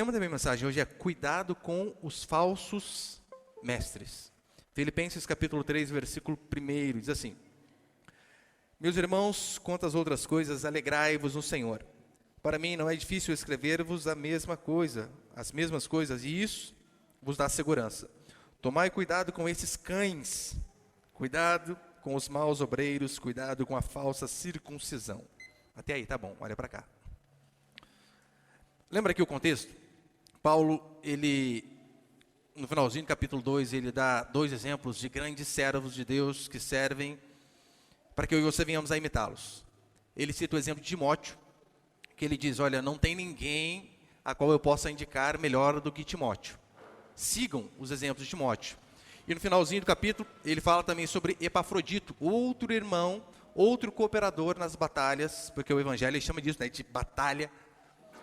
tema da minha mensagem hoje é cuidado com os falsos mestres. Filipenses capítulo 3, versículo 1, diz assim: Meus irmãos, quanto às outras coisas, alegrai-vos no Senhor. Para mim não é difícil escrever-vos as mesmas coisas, e isso vos dá segurança. Tomai cuidado com esses cães, cuidado com os maus obreiros, cuidado com a falsa circuncisão. Até aí, tá bom, olha para cá. Lembra aqui o contexto? Paulo, no finalzinho do capítulo 2, ele dá 2 exemplos de grandes servos de Deus que servem para que eu e você venhamos a imitá-los. Ele cita o exemplo de Timóteo, que ele diz, olha, não tem ninguém a qual eu possa indicar melhor do que Timóteo. Sigam os exemplos de Timóteo. E no finalzinho do capítulo, ele fala também sobre Epafrodito, outro irmão, outro cooperador nas batalhas, porque o evangelho chama disso, né, de batalha.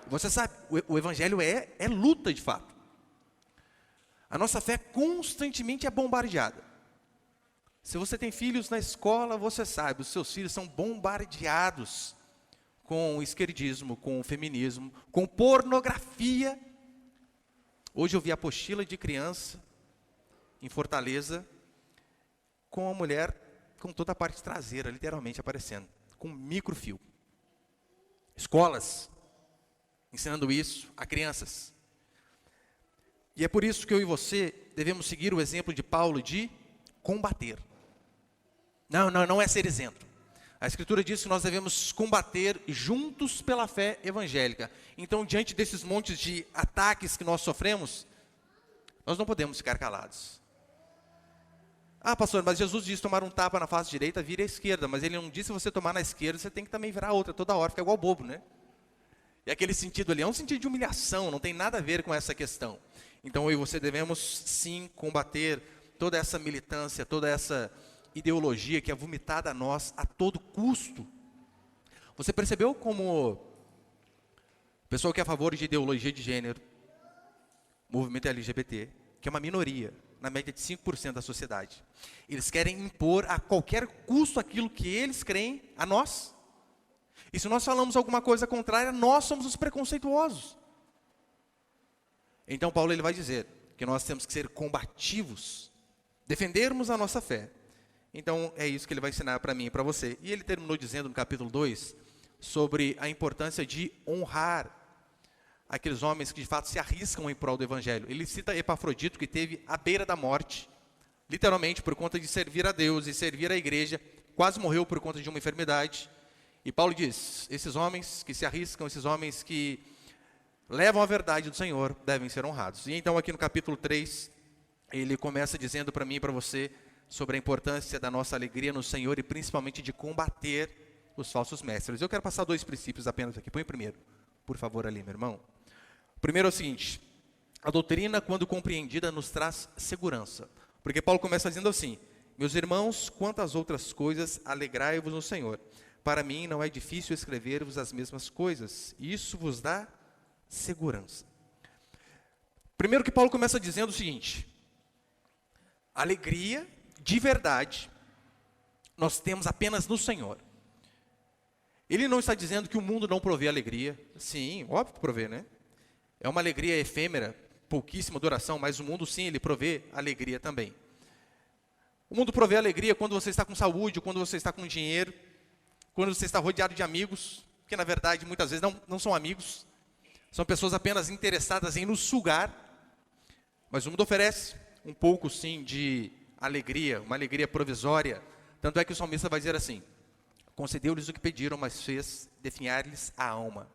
Você sabe, o evangelho é luta de fato. A nossa fé constantemente é bombardeada. Se você tem filhos na escola, você sabe, os seus filhos são bombardeados com o esquerdismo, com o feminismo, com pornografia. Hoje eu vi a apostila de criança em Fortaleza, com a mulher com toda a parte traseira, literalmente aparecendo, com microfio. Escolas ensinando isso a crianças. E é por isso que eu e você devemos seguir o exemplo de Paulo de combater. Não é ser isento. A Escritura diz que nós devemos combater juntos pela fé evangélica. Então, diante desses montes de ataques que nós sofremos, nós não podemos ficar calados. Ah, pastor, mas Jesus disse tomar um tapa na face direita, vire à esquerda. Mas ele não disse você tomar na esquerda, você tem que também virar a outra toda hora, fica igual bobo, né? E aquele sentido ali é um sentido de humilhação, não tem nada a ver com essa questão. Então, eu e você devemos sim combater toda essa militância, toda essa ideologia que é vomitada a nós a todo custo. Você percebeu como o pessoal que é a favor de ideologia de gênero, movimento LGBT, que é uma minoria, na média de 5% da sociedade, eles querem impor a qualquer custo aquilo que eles creem a nós. E se nós falamos alguma coisa contrária, nós somos os preconceituosos. Então Paulo ele vai dizer que nós temos que ser combativos, defendermos a nossa fé. Então é isso que ele vai ensinar para mim e para você. E ele terminou dizendo no capítulo 2 sobre a importância de honrar aqueles homens que de fato se arriscam em prol do evangelho. Ele cita Epafrodito, que esteve à beira da morte, literalmente por conta de servir a Deus e servir a igreja, quase morreu por conta de uma enfermidade. E Paulo diz, esses homens que se arriscam, esses homens que levam a verdade do Senhor, devem ser honrados. E então aqui no capítulo 3, ele começa dizendo para mim e para você sobre a importância da nossa alegria no Senhor e principalmente de combater os falsos mestres. Eu quero passar 2 princípios apenas aqui. Põe o primeiro, por favor, ali, meu irmão. O primeiro é o seguinte: a doutrina, quando compreendida, nos traz segurança. Porque Paulo começa dizendo assim: meus irmãos, quanto às outras coisas, alegrai-vos no Senhor. Para mim não é difícil escrever-vos as mesmas coisas. Isso vos dá segurança. Primeiro que Paulo começa dizendo o seguinte: alegria de verdade nós temos apenas no Senhor. Ele não está dizendo que o mundo não provê alegria. Sim, óbvio que provê, né? É uma alegria efêmera, pouquíssima duração, mas o mundo sim, ele provê alegria também. O mundo provê alegria quando você está com saúde, quando você está com dinheiro, quando você está rodeado de amigos, que na verdade muitas vezes não são amigos, são pessoas apenas interessadas em nos sugar. Mas o mundo oferece um pouco sim de alegria, uma alegria provisória. Tanto é que o salmista vai dizer assim: concedeu-lhes o que pediram, mas fez definhar-lhes a alma.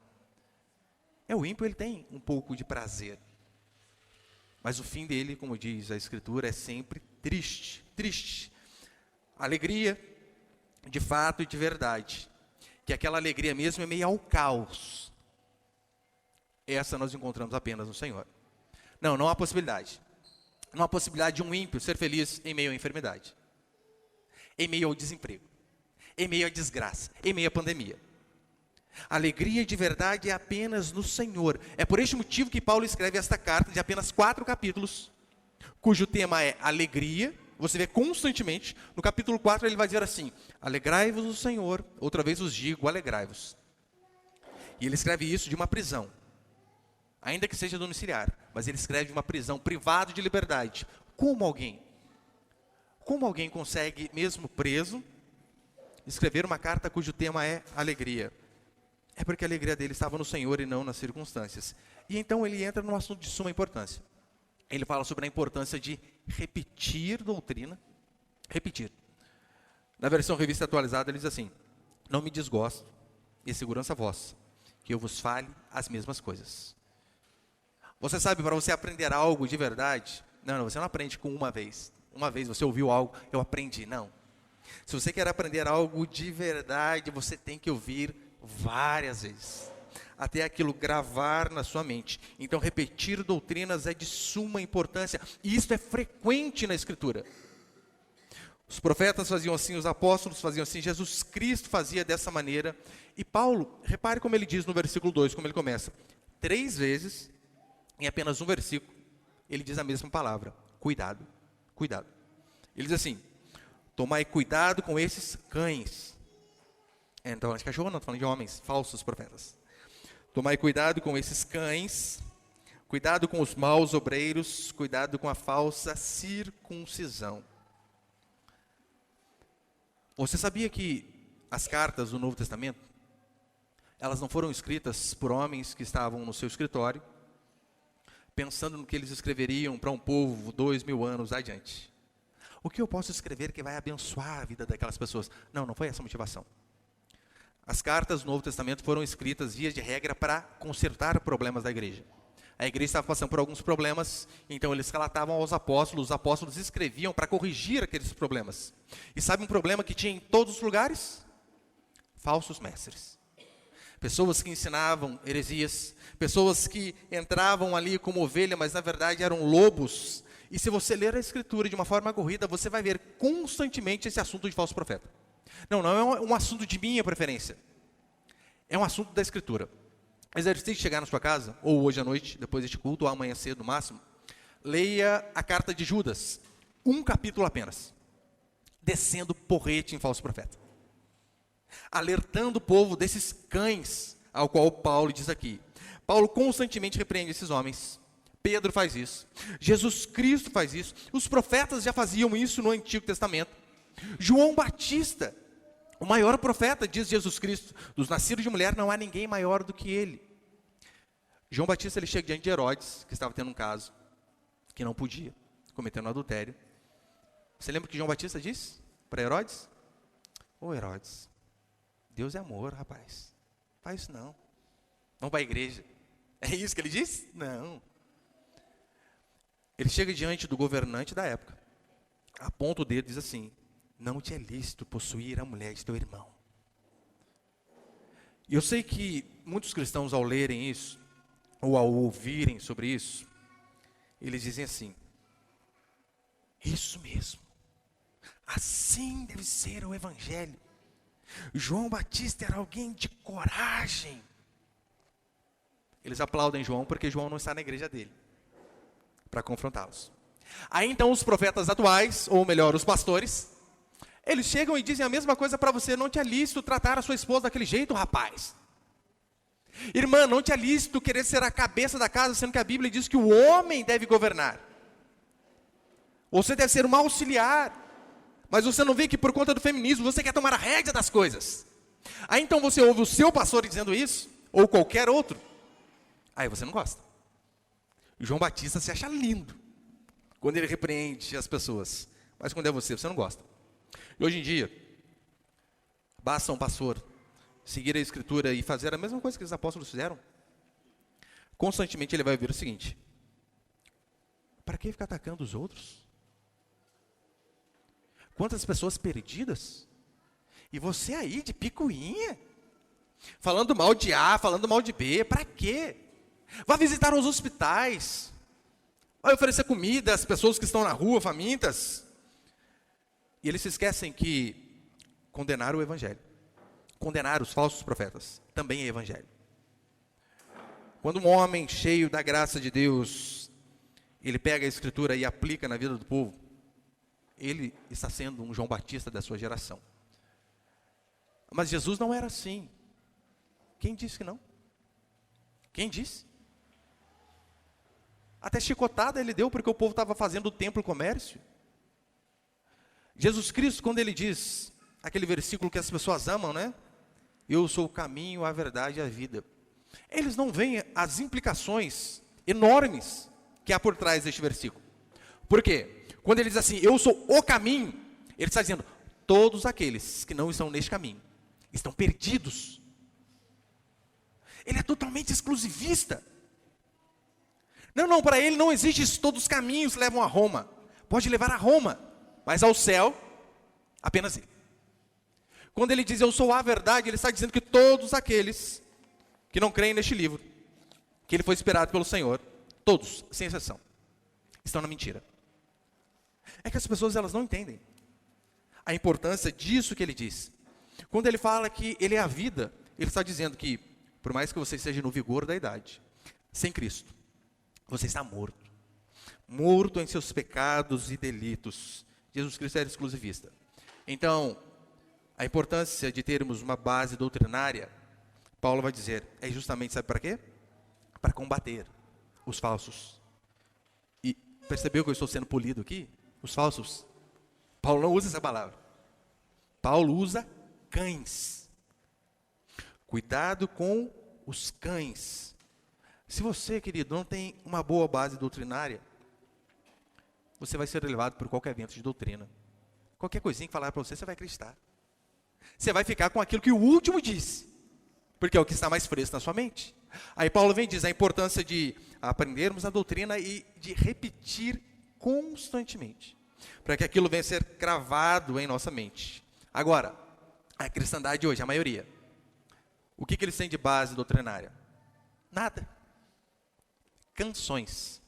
O ímpio, ele tem um pouco de prazer, mas o fim dele, como diz a Escritura, é sempre triste, triste. Alegria, de fato e de verdade, que aquela alegria mesmo é meio ao caos, essa nós encontramos apenas no Senhor. Não há possibilidade. Não há possibilidade de um ímpio ser feliz em meio à enfermidade, em meio ao desemprego, em meio à desgraça, em meio à pandemia. A alegria de verdade é apenas no Senhor. É por este motivo que Paulo escreve esta carta de apenas 4 capítulos, cujo tema é alegria. Você vê constantemente, no capítulo 4 ele vai dizer assim: alegrai-vos no Senhor, outra vez vos digo, alegrai-vos. E ele escreve isso de uma prisão. ainda que seja domiciliar, mas ele escreve uma prisão, privado de liberdade. Como alguém consegue, mesmo preso, escrever uma carta cujo tema é alegria? É porque a alegria dele estava no Senhor e não nas circunstâncias. E então ele entra num assunto de suma importância. Ele fala sobre a importância de repetir doutrina. Repetir. Na versão revista atualizada ele diz assim: não me desgosto, e segurança vossa, que eu vos fale as mesmas coisas. Você sabe, para você aprender algo de verdade, não, você não aprende com uma vez. Uma vez você ouviu algo, eu aprendi. Não. Se você quer aprender algo de verdade, você tem que ouvir várias vezes, até aquilo gravar na sua mente. Então, repetir doutrinas é de suma importância, e isso é frequente na Escritura. Os profetas faziam assim, os apóstolos faziam assim, Jesus Cristo fazia dessa maneira. E Paulo, repare como ele diz no versículo 2, como ele começa. 3 vezes, em apenas um versículo, ele diz a mesma palavra: cuidado, cuidado. Ele diz assim: tomai cuidado com esses cães. Então, acho que cachorro não, estou falando de homens, falsos profetas. Tomai cuidado com esses cães, cuidado com os maus obreiros, cuidado com a falsa circuncisão. Você sabia que as cartas do Novo Testamento, elas não foram escritas por homens que estavam no seu escritório, pensando no que eles escreveriam para um povo 2000 anos adiante? O que eu posso escrever que vai abençoar a vida daquelas pessoas? Não foi essa a motivação. As cartas do Novo Testamento foram escritas, via de regra, para consertar problemas da igreja. A igreja estava passando por alguns problemas, então eles relatavam aos apóstolos, os apóstolos escreviam para corrigir aqueles problemas. E sabe um problema que tinha em todos os lugares? Falsos mestres. Pessoas que ensinavam heresias, pessoas que entravam ali como ovelha, mas na verdade eram lobos. E se você ler a Escritura de uma forma corrida, você vai ver constantemente esse assunto de falso profeta. Não é um assunto de minha preferência. É um assunto da Escritura. Exercite de chegar na sua casa, ou hoje à noite, depois deste culto, ou amanhã cedo no máximo, leia a carta de Judas, um capítulo apenas, descendo porrete em falso profeta, alertando o povo desses cães, ao qual Paulo diz aqui. Paulo constantemente repreende esses homens. Pedro faz isso, Jesus Cristo faz isso, os profetas já faziam isso no Antigo Testamento. João Batista, o maior profeta, diz Jesus Cristo, dos nascidos de mulher não há ninguém maior do que ele. João Batista, ele chega diante de Herodes, que estava tendo um caso, que não podia, cometendo adultério. Você lembra o que João Batista disse para Herodes? Ô Herodes, Deus é amor, rapaz, faz isso não. Vamos para a igreja. É isso que ele disse? Não. Ele chega diante do governante da época, aponta o dedo e diz assim: não te é lícito possuir a mulher de teu irmão. E eu sei que muitos cristãos, ao lerem isso, ou ao ouvirem sobre isso, eles dizem assim: isso mesmo, assim deve ser o Evangelho. João Batista era alguém de coragem. Eles aplaudem João porque João não está na igreja dele, para confrontá-los. Aí então os profetas atuais, ou melhor, os pastores, eles chegam e dizem a mesma coisa para você: não te é lícito tratar a sua esposa daquele jeito, rapaz. Irmã, não te é lícito querer ser a cabeça da casa, sendo que a Bíblia diz que o homem deve governar. Você deve ser uma auxiliar, mas você não vê que por conta do feminismo você quer tomar a rédea das coisas. Aí então você ouve o seu pastor dizendo isso, ou qualquer outro, aí você não gosta. João Batista se acha lindo quando ele repreende as pessoas, mas quando é você não gosta. E hoje em dia, basta um pastor seguir a Escritura e fazer a mesma coisa que os apóstolos fizeram. Constantemente ele vai ouvir o seguinte: para que ficar atacando os outros? Quantas pessoas perdidas? E você aí de picuinha, falando mal de A, falando mal de B, para quê? Vá visitar os hospitais, vai oferecer comida às pessoas que estão na rua, famintas. E eles se esquecem que condenar o Evangelho, condenar os falsos profetas, também é Evangelho. Quando um homem cheio da graça de Deus, ele pega a Escritura e aplica na vida do povo, ele está sendo um João Batista da sua geração. Mas Jesus não era assim. Quem disse que não? Quem disse? Até chicotada ele deu porque o povo estava fazendo o templo comércio. Jesus Cristo, quando ele diz, aquele versículo que as pessoas amam, né? Eu sou o caminho, a verdade e a vida. Eles não veem as implicações enormes que há por trás deste versículo. Por quê? Quando ele diz assim, eu sou o caminho, ele está dizendo, todos aqueles que não estão neste caminho, estão perdidos. Ele é totalmente exclusivista. Não, para ele não existe isso, todos os caminhos levam a Roma. Pode levar a Roma, mas ao céu, apenas ele. Quando ele diz, eu sou a verdade, ele está dizendo que todos aqueles que não creem neste livro, que ele foi inspirado pelo Senhor, todos, sem exceção, estão na mentira. É que as pessoas elas não entendem a importância disso que ele diz. Quando ele fala que ele é a vida, ele está dizendo que, por mais que você esteja no vigor da idade, sem Cristo, você está morto. Morto em seus pecados e delitos. Jesus Cristo era exclusivista. Então, a importância de termos uma base doutrinária, Paulo vai dizer, é justamente, sabe para quê? Para combater os falsos. E percebeu que eu estou sendo polido aqui? Os falsos. Paulo não usa essa palavra. Paulo usa cães. Cuidado com os cães. Se você, querido, não tem uma boa base doutrinária, você vai ser levado por qualquer vento de doutrina. Qualquer coisinha que falar para você, você vai acreditar. Você vai ficar com aquilo que o último disse, porque é o que está mais fresco na sua mente. Aí Paulo vem e diz a importância de aprendermos a doutrina e de repetir constantemente, para que aquilo venha a ser cravado em nossa mente. Agora, a cristandade hoje, a maioria, o que eles têm de base doutrinária? Nada. Canções.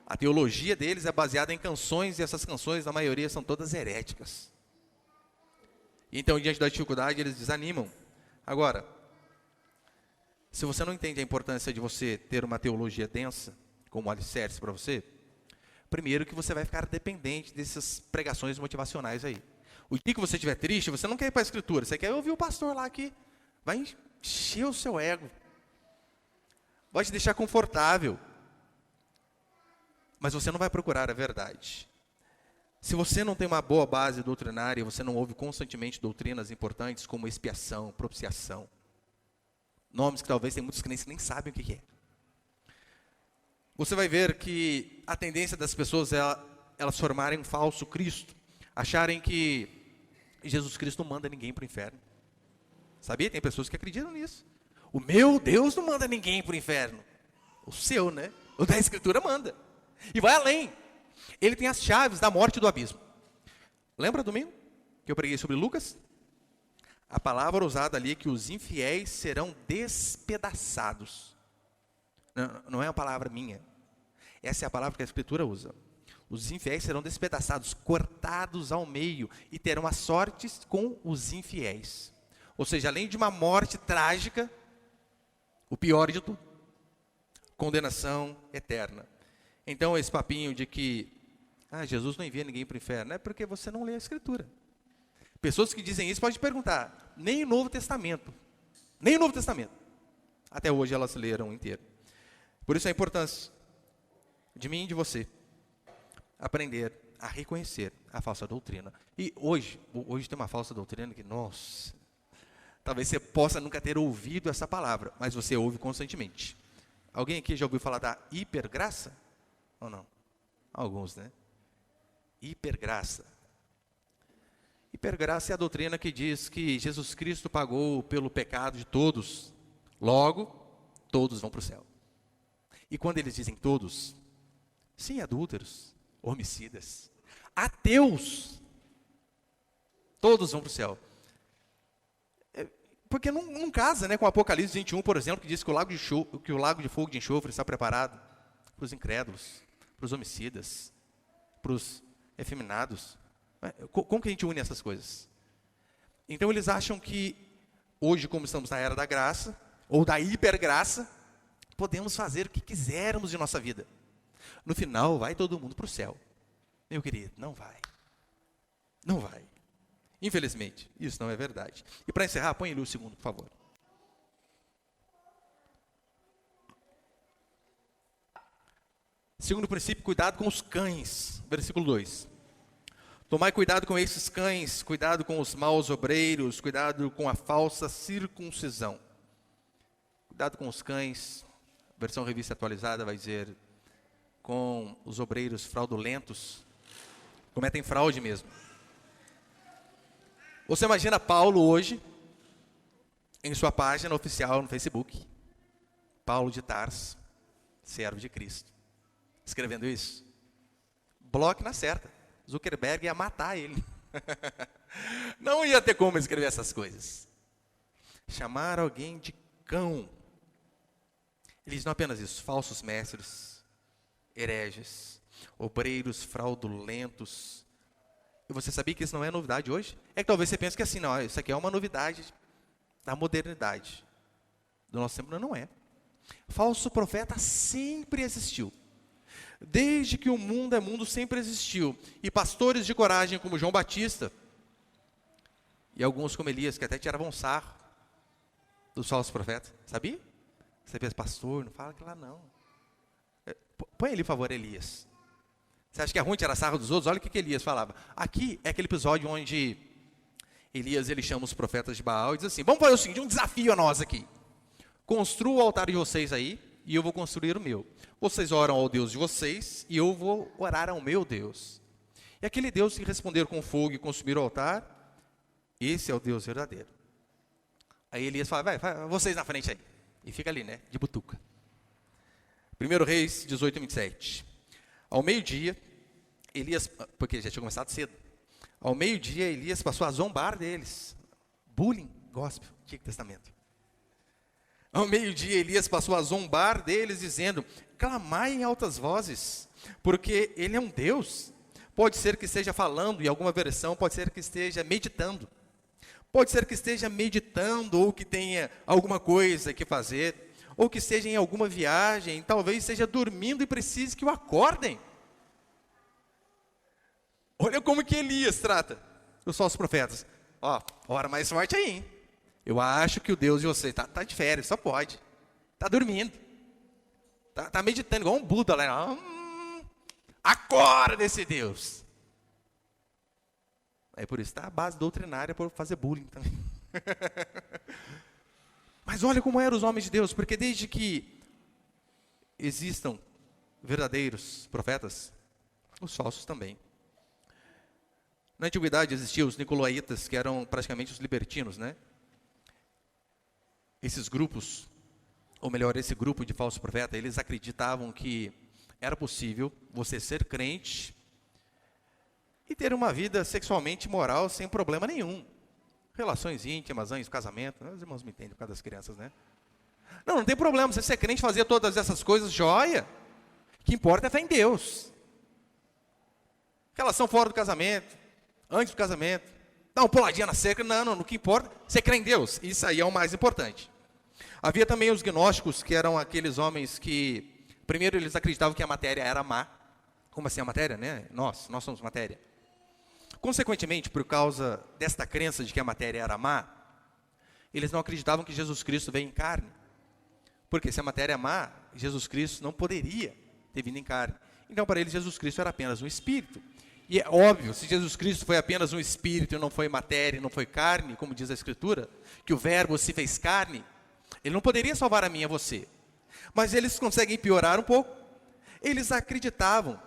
A teologia deles é baseada em canções, e essas canções, na maioria, são todas heréticas. Então, diante da dificuldade, eles desanimam. Agora, se você não entende a importância de você ter uma teologia densa, como alicerce para você, primeiro que você vai ficar dependente dessas pregações motivacionais aí. O dia que você estiver triste, você não quer ir para a Escritura, você quer ouvir o pastor lá que vai encher o seu ego, vai te deixar confortável, mas você não vai procurar a verdade. Se você não tem uma boa base doutrinária, você não ouve constantemente doutrinas importantes como expiação, propiciação, nomes que talvez tem muitos crentes que nem sabem o que é. Você vai ver que a tendência das pessoas é elas formarem um falso Cristo, acharem que Jesus Cristo não manda ninguém para o inferno. Sabia? Tem pessoas que acreditam nisso. O meu Deus não manda ninguém para o inferno. O seu, né? O da Escritura manda. E vai além. Ele tem as chaves da morte e do abismo. Lembra domingo que eu preguei sobre Lucas? A palavra usada ali é que os infiéis serão despedaçados. Não é uma palavra minha. Essa é a palavra que a Escritura usa. Os infiéis serão despedaçados, cortados ao meio, e terão as sortes com os infiéis. Ou seja, além de uma morte trágica, o pior de tudo, condenação eterna. Então, esse papinho de que Jesus não envia ninguém para o inferno, é porque você não lê a Escritura. Pessoas que dizem isso podem perguntar, nem o Novo Testamento, até hoje elas leram inteiro. Por isso a importância de mim e de você aprender a reconhecer a falsa doutrina. E hoje tem uma falsa doutrina que, nossa, talvez você possa nunca ter ouvido essa palavra, mas você ouve constantemente. Alguém aqui já ouviu falar da hipergraça? Ou não? Alguns, né? Hipergraça. Hipergraça é a doutrina que diz que Jesus Cristo pagou pelo pecado de todos, logo, todos vão para o céu. E quando eles dizem todos, sim, adúlteros, homicidas, ateus, todos vão para o céu. Porque não casa, né, com Apocalipse 21, por exemplo, que diz que o lago de fogo de enxofre está preparado para os incrédulos, para os homicidas, para os efeminados. Como que a gente une essas coisas? Então eles acham que hoje, como estamos na era da graça, ou da hipergraça, podemos fazer o que quisermos de nossa vida. No final, vai todo mundo para o céu. Meu querido, não vai. Não vai. Infelizmente, isso não é verdade. E para encerrar, põe ali o segundo, por favor. Segundo princípio, cuidado com os cães. Versículo 2. Tomai cuidado com esses cães, cuidado com os maus obreiros, cuidado com a falsa circuncisão. Cuidado com os cães. Versão revista atualizada vai dizer, com os obreiros fraudulentos, cometem fraude mesmo. Você imagina Paulo hoje, em sua página oficial no Facebook, Paulo de Tarso, servo de Cristo, escrevendo isso? Bloque na certa. Zuckerberg ia matar ele. Não ia ter como escrever essas coisas. Chamar alguém de cão. Ele diz não apenas isso, falsos mestres, hereges, obreiros fraudulentos. E você sabia que isso não é novidade hoje? É que talvez você pense que assim, não, isso aqui é uma novidade da modernidade. Do nosso tempo não é. Falso profeta sempre existiu. Desde que o mundo é mundo, sempre existiu. E pastores de coragem como João Batista, e alguns como Elias, que até tiravam sarro dos falsos profetas. Sabia? Você pensa, pastor, não fala que lá não. Põe ali, por favor, Elias. Você acha que é ruim tirar sarro dos outros? Olha o que Elias falava. Aqui é aquele episódio onde Elias ele chama os profetas de Baal e diz assim, vamos fazer o seguinte, um desafio a nós aqui. Construa o altar de vocês aí e eu vou construir o meu. Vocês oram ao Deus de vocês e eu vou orar ao meu Deus. E aquele Deus que responder com fogo e consumir o altar, esse é o Deus verdadeiro. Aí Elias fala, vai, vocês na frente aí. E fica ali, né, de butuca. 1 Reis 18, 27. Ao meio-dia, Elias, porque já tinha começado cedo. Ao meio-dia, Elias passou a zombar deles. Bullying, gospel, Antigo Testamento. Ao meio-dia, Elias passou a zombar deles, dizendo, clamai em altas vozes, porque ele é um Deus. Pode ser que esteja falando, em alguma versão, pode ser que esteja meditando. Pode ser que esteja meditando, ou que tenha alguma coisa que fazer, ou que esteja em alguma viagem, talvez esteja dormindo e precise que o acordem. Olha como que Elias trata os falsos profetas. Ó, hora mais forte aí, hein? Eu acho que o Deus de vocês está de férias, só pode. Está dormindo. Está meditando, igual um Buda lá. Acorda esse Deus. É por isso que está a base doutrinária para fazer bullying também. Mas olha como eram os homens de Deus, porque desde que existam verdadeiros profetas, os falsos também. Na antiguidade existiam os nicolaítas, que eram praticamente os libertinos, né? Esses grupos, ou melhor, esse grupo de falsos profetas, eles acreditavam que era possível você ser crente e ter uma vida sexualmente moral sem problema nenhum. Relações íntimas, antes do casamento, os irmãos me entendem por causa das crianças, né? Não tem problema, você ser crente, fazer todas essas coisas, joia. O que importa é fé em Deus. Relação fora do casamento, antes do casamento, dá uma puladinha na cerca, não, o que importa, você crê em Deus, isso aí é o mais importante. Havia também os gnósticos, que eram aqueles homens que, primeiro eles acreditavam que a matéria era má. Como assim a matéria, né? Nós somos matéria. Consequentemente, por causa desta crença de que a matéria era má, eles não acreditavam que Jesus Cristo veio em carne. Porque se a matéria é má, Jesus Cristo não poderia ter vindo em carne. Então, para eles, Jesus Cristo era apenas um espírito. E é óbvio, se Jesus Cristo foi apenas um espírito e não foi matéria, não foi carne, como diz a Escritura, que o verbo se fez carne, ele não poderia salvar a mim e a você. Mas eles conseguem piorar um pouco. Eles acreditavam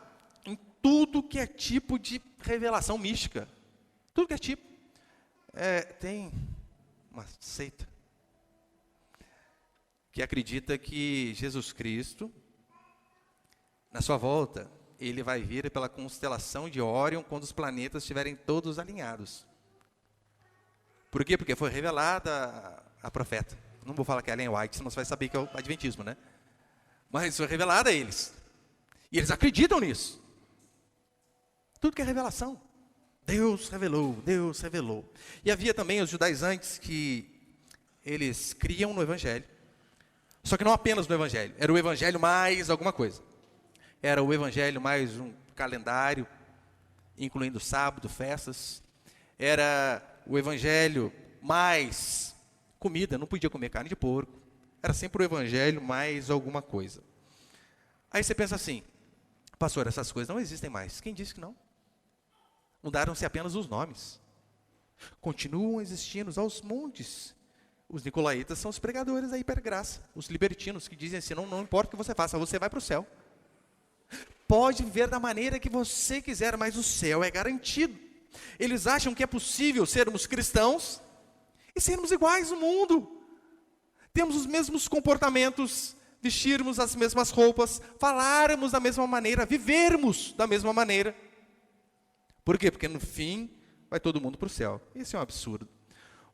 em tudo que é tipo de revelação mística. Tudo que é tipo. Tem uma seita que acredita que Jesus Cristo, na sua volta, ele vai vir pela constelação de Órion quando os planetas estiverem todos alinhados. Por quê? Porque foi revelada a profeta. Não vou falar que é Ellen White, senão você vai saber que é o adventismo, né? Mas foi revelada a eles. E eles acreditam nisso. Tudo que é revelação. Deus revelou, Deus revelou. E havia também os judaizantes que eles criam no Evangelho. Só que não apenas no Evangelho. Era o Evangelho mais alguma coisa. Era o Evangelho mais um calendário, incluindo sábado, festas. Era o Evangelho mais comida, não podia comer carne de porco. Era sempre o Evangelho mais alguma coisa. Aí você pensa assim, Pastor, essas coisas não existem mais. Quem disse que não? Mudaram-se apenas os nomes. Continuam existindo aos montes. Os nicolaítas são os pregadores da hipergraça. Os libertinos que dizem assim, não importa o que você faça, você vai para o céu. Pode viver da maneira que você quiser, mas o céu é garantido. Eles acham que é possível sermos cristãos e sermos iguais ao mundo. Temos os mesmos comportamentos, vestirmos as mesmas roupas, falarmos da mesma maneira, vivermos da mesma maneira. Por quê? Porque no fim vai todo mundo para o céu. Isso é um absurdo.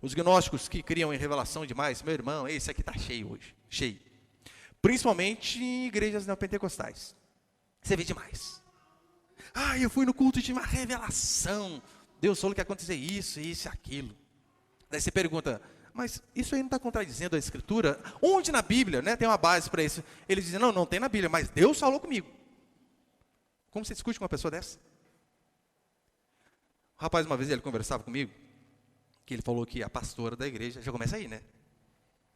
Os gnósticos que criam em revelação demais, meu irmão, esse aqui está cheio hoje, cheio. Principalmente em igrejas neopentecostais. Você vê demais. Eu fui no culto e tive uma revelação. Deus falou que ia acontecer isso, isso e aquilo. Daí você pergunta, mas isso aí não está contradizendo a Escritura? Onde na Bíblia, né, tem uma base para isso? Eles dizem, não tem na Bíblia, mas Deus falou comigo. Como você discute com uma pessoa dessa? O rapaz, uma vez, ele conversava comigo, que ele falou que a pastora da igreja, já começa aí, né?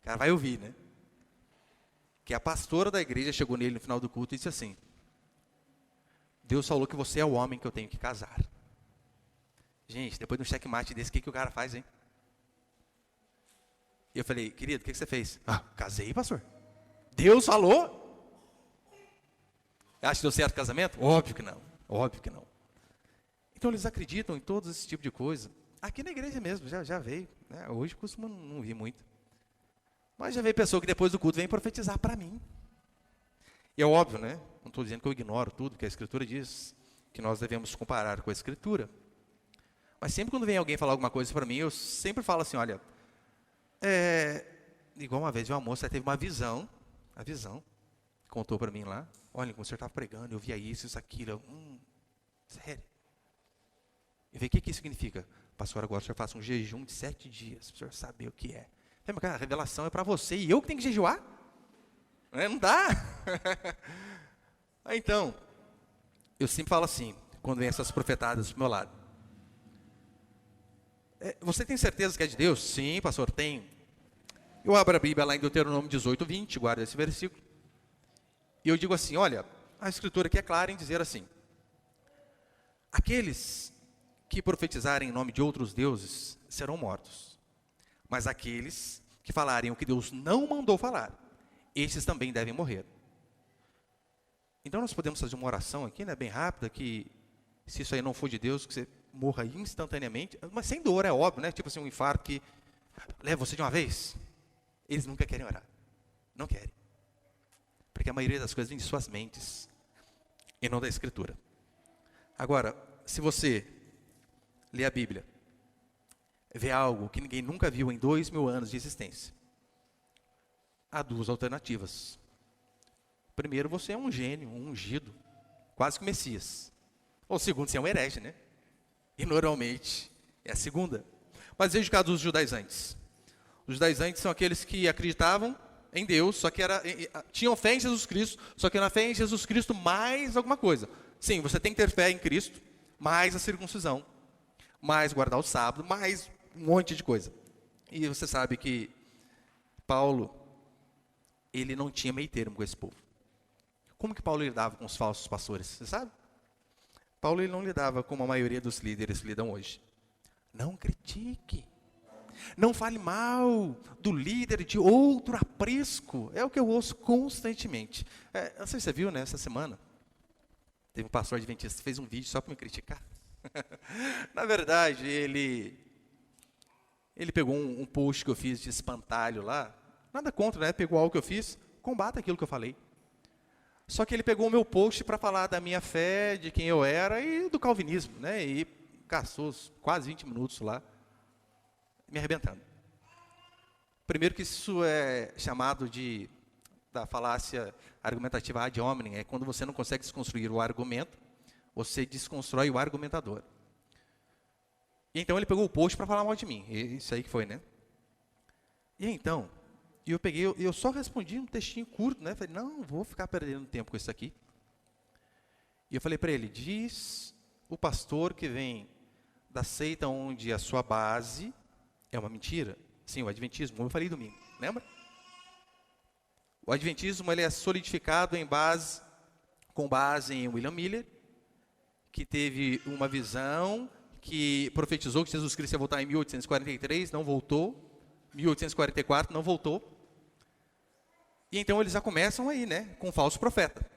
O cara vai ouvir, né? Que a pastora da igreja chegou nele no final do culto e disse assim, Deus falou que você é o homem que eu tenho que casar. Gente, depois de um checkmate desse, o que o cara faz, hein? E eu falei, querido, o que você fez? Casei, pastor. Deus falou? Acha que deu certo o casamento? Óbvio que não, óbvio que não. Então eles acreditam em todo esse tipo de coisa. Aqui na igreja mesmo, já veio. Né? Hoje costuma não vir muito. Mas já veio pessoa que depois do culto vem profetizar para mim. E é óbvio, né? Não estou dizendo que eu ignoro tudo que a Escritura diz, que nós devemos comparar com a Escritura. Mas sempre quando vem alguém falar alguma coisa para mim, eu sempre falo assim, olha, igual uma vez uma moça teve uma visão, contou para mim lá, olha, quando o senhor estava pregando, eu via isso, aquilo, sério. Eu falei, o que isso significa? Pastor, agora o senhor faça um jejum de 7 dias, para o senhor saber o que é. Eu falei, cara, a revelação é para você e eu que tenho que jejuar? Não dá. Então, eu sempre falo assim, quando vem essas profetadas do meu lado. Você tem certeza que é de Deus? Sim, pastor, tenho. Eu abro a Bíblia lá em Deuteronômio 18, 20, guarda esse versículo. E eu digo assim, olha, a Escritura aqui é clara em dizer assim, aqueles que profetizarem em nome de outros deuses serão mortos. Mas aqueles que falarem o que Deus não mandou falar, esses também devem morrer. Então nós podemos fazer uma oração aqui, né, bem rápida, que se isso aí não for de Deus, que você morra instantaneamente, mas sem dor, é óbvio, né? Tipo assim, um infarto que leva você de uma vez. Eles nunca querem orar. Não querem. Porque a maioria das coisas vem de suas mentes e não da Escritura. Agora, se você lê a Bíblia, vê algo que ninguém nunca viu em 2000 anos de existência, há duas alternativas. Primeiro, você é um gênio, um ungido, quase que Messias. Ou segundo, você é um herege, né? E normalmente é a segunda. Mas veja o caso dos judaizantes. Os judaizantes são aqueles que acreditavam em Deus, só que tinham fé em Jesus Cristo, só que na fé em Jesus Cristo mais alguma coisa. Sim, você tem que ter fé em Cristo, mais a circuncisão, mais guardar o sábado, mais um monte de coisa. E você sabe que Paulo, ele não tinha meio termo com esse povo. Como que Paulo lidava com os falsos pastores? Você sabe? Paulo ele não lidava como a maioria dos líderes lidam hoje. Não critique. Não fale mal do líder de outro aprisco. É o que eu ouço constantemente. Não sei se você viu, né, essa semana. Teve um pastor adventista que fez um vídeo só para me criticar. Na verdade, ele pegou um post que eu fiz de espantalho lá. Nada contra, né? Pegou algo que eu fiz, combata aquilo que eu falei. Só que ele pegou o meu post para falar da minha fé, de quem eu era e do calvinismo, né? E gastou quase 20 minutos lá, me arrebentando. Primeiro que isso é chamado da falácia argumentativa ad hominem, é quando você não consegue desconstruir o argumento, você desconstrói o argumentador. E então ele pegou o post para falar mal de mim, isso aí que foi, né? E então, eu só respondi um textinho curto, né? Falei, não vou ficar perdendo tempo com isso aqui. E eu falei para ele, diz o pastor que vem da seita onde a sua base é uma mentira. Sim, o adventismo, como eu falei domingo, lembra? O adventismo ele é solidificado em base com base em William Miller, que teve uma visão, que profetizou que Jesus Cristo ia voltar em 1843, não voltou. 1844, não voltou. E então eles já começam aí, né, com um falso profeta.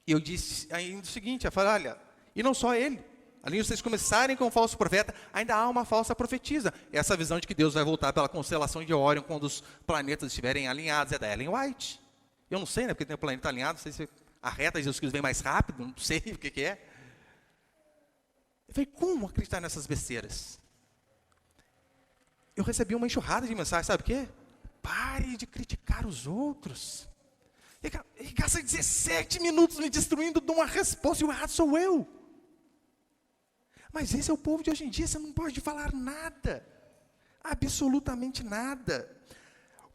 E eu disse ainda o seguinte, eu falei, olha, e não só ele, além de vocês começarem com um falso profeta, ainda há uma falsa profetisa. Essa visão de que Deus vai voltar pela constelação de Órion, quando os planetas estiverem alinhados, é da Ellen White. Eu não sei, né, porque tem o planeta alinhado, não sei se a reta de Jesus Cristo vem mais rápido, não sei o que é. Eu falei, como acreditar nessas besteiras? Eu recebi uma enxurrada de mensagens, sabe o quê? Pare de criticar os outros. Ele gasta 17 minutos me destruindo de uma resposta, e o errado sou eu. Mas esse é o povo de hoje em dia, você não pode falar nada. Absolutamente nada.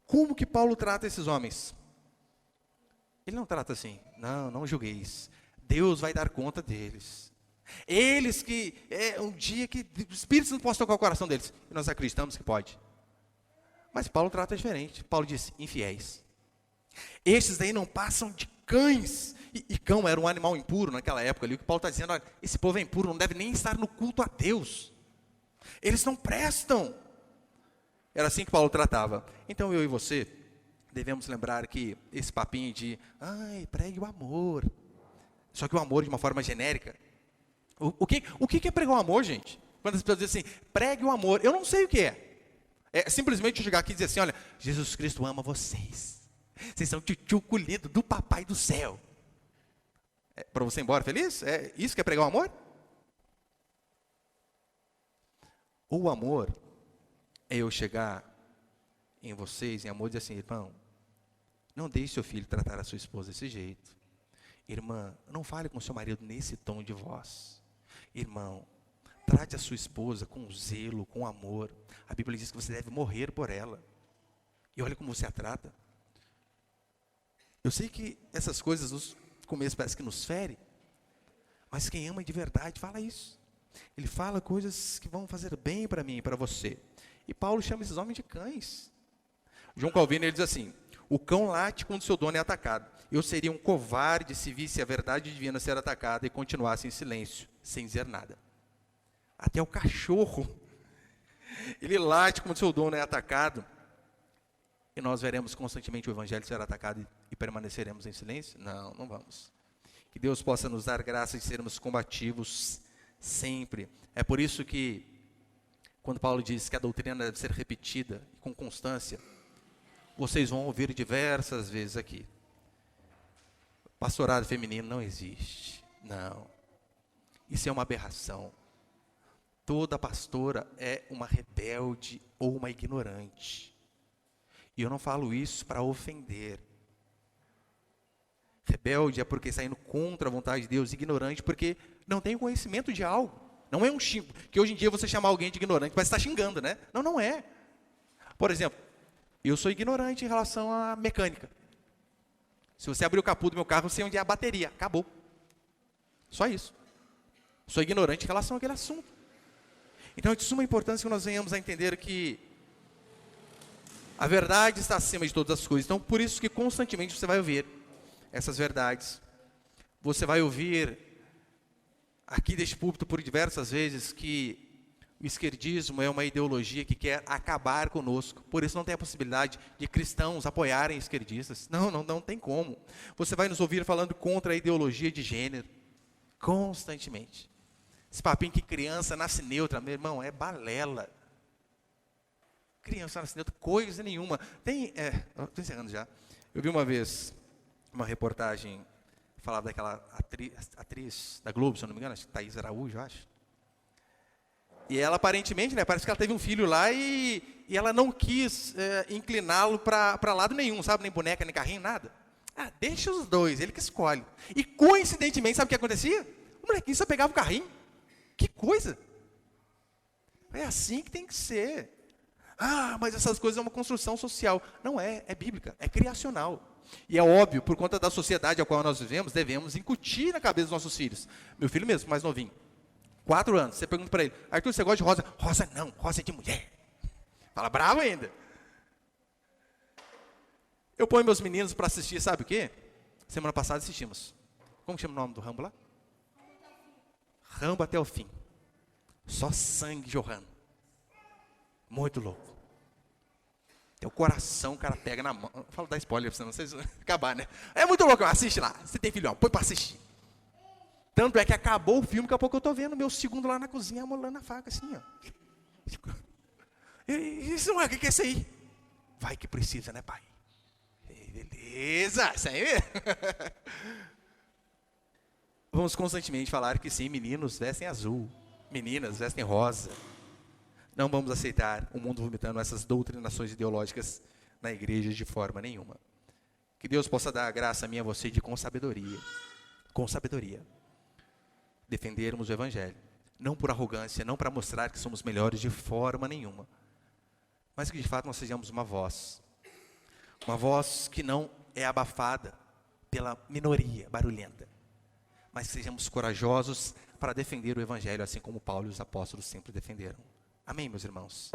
Como que Paulo trata esses homens? Ele não trata assim, não julgueis. Deus vai dar conta deles. Eles que, um dia que o Espírito não pode tocar o coração deles. E nós acreditamos que pode. Mas Paulo trata diferente. Paulo diz, infiéis. Estes daí não passam de cães. E cão era um animal impuro naquela época ali. O que Paulo está dizendo, olha, esse povo é impuro, não deve nem estar no culto a Deus. Eles não prestam. Era assim que Paulo tratava. Então eu e você devemos lembrar que esse papinho de, pregue o amor. Só que o amor de uma forma genérica. O que é pregar o amor, gente? Quando as pessoas dizem assim, pregue o amor, eu não sei o que é. É simplesmente eu chegar aqui e dizer assim, olha, Jesus Cristo ama vocês. Vocês são tchutchuco lindo do papai do céu. Para você ir embora feliz? É isso que é pregar o amor? O amor é eu chegar em vocês, em amor, e dizer assim, irmão, não deixe seu filho tratar a sua esposa desse jeito. Irmã, não fale com seu marido nesse tom de voz. Irmão, trate a sua esposa com zelo, com amor. A Bíblia diz que você deve morrer por ela. E olha como você a trata. Eu sei que essas coisas no começo parece que nos fere, mas quem ama de verdade fala isso. Ele fala coisas que vão fazer bem para mim e para você. E Paulo chama esses homens de cães. João Calvino ele diz assim, o cão late quando seu dono é atacado. Eu seria um covarde se visse a verdade divina ser atacada e continuasse em silêncio, sem dizer nada. Até o cachorro, ele late quando seu dono é atacado. E nós veremos constantemente o evangelho ser atacado e permaneceremos em silêncio? Não, não vamos. Que Deus possa nos dar graça de sermos combativos sempre. É por isso que, quando Paulo diz que a doutrina deve ser repetida com constância, vocês vão ouvir diversas vezes aqui. Pastorado feminino não existe. Não. Isso é uma aberração. Toda pastora é uma rebelde ou uma ignorante. E eu não falo isso para ofender. Rebelde é porque está indo contra a vontade de Deus. Ignorante porque não tem conhecimento de algo. Não é um xingo. Que hoje em dia você chamar alguém de ignorante, parece que está xingando, né? Não, não é. Por exemplo, eu sou ignorante em relação à mecânica. Se você abrir o capô do meu carro, eu sei onde é a bateria. Acabou. Só isso. Sou ignorante em relação àquele assunto. Então, é de suma importância que nós venhamos a entender que a verdade está acima de todas as coisas. Então, por isso que constantemente você vai ouvir essas verdades. Você vai ouvir aqui deste púlpito por diversas vezes que o esquerdismo é uma ideologia que quer acabar conosco. Por isso não tem a possibilidade de cristãos apoiarem esquerdistas. Não tem como. Você vai nos ouvir falando contra a ideologia de gênero. Constantemente. Esse papinho que criança nasce neutra, meu irmão, é balela. Criança nasce neutra, coisa nenhuma. Estou encerrando já. Eu vi uma vez uma reportagem, falava daquela atriz da Globo, se eu não me engano, acho que Thaís Araújo, eu acho. E ela aparentemente, né, parece que ela teve um filho lá e ela não quis incliná-lo para lado nenhum, sabe? Nem boneca, nem carrinho, nada. Deixa os dois, ele que escolhe. E coincidentemente, sabe o que acontecia? O molequinho só pegava o carrinho. Que coisa! É assim que tem que ser. Mas essas coisas é uma construção social. Não é bíblica, é criacional. E é óbvio, por conta da sociedade a qual nós vivemos, devemos incutir na cabeça dos nossos filhos. Meu filho mesmo, mais novinho, 4 anos, você pergunta para ele, Arthur, você gosta de rosa? Rosa não, rosa é de mulher. Fala bravo ainda. Eu ponho meus meninos para assistir, sabe o quê? Semana passada assistimos Como chama o nome do Rambo lá? Rambo até o fim. Só sangue jorrando. Muito louco. Teu coração, o cara pega na mão. Fala dar spoiler pra vocês acabar, né? É muito louco, assiste lá. Você tem filho, ó, põe pra assistir. Tanto é que acabou o filme, daqui a pouco eu tô vendo meu segundo lá na cozinha, amolando a faca assim, ó. Isso não é, o que é isso aí? Vai que precisa, né, pai? Beleza, isso aí mesmo. Vamos constantemente falar que sim, meninos vestem azul, meninas vestem rosa. Não vamos aceitar o mundo vomitando essas doutrinações ideológicas na igreja de forma nenhuma. Que Deus possa dar a graça a mim e a você de com sabedoria, defendermos o Evangelho. Não por arrogância, não para mostrar que somos melhores de forma nenhuma. Mas que de fato nós sejamos uma voz que não é abafada pela minoria barulhenta, mas que sejamos corajosos para defender o Evangelho, assim como Paulo e os apóstolos sempre defenderam. Amém, meus irmãos?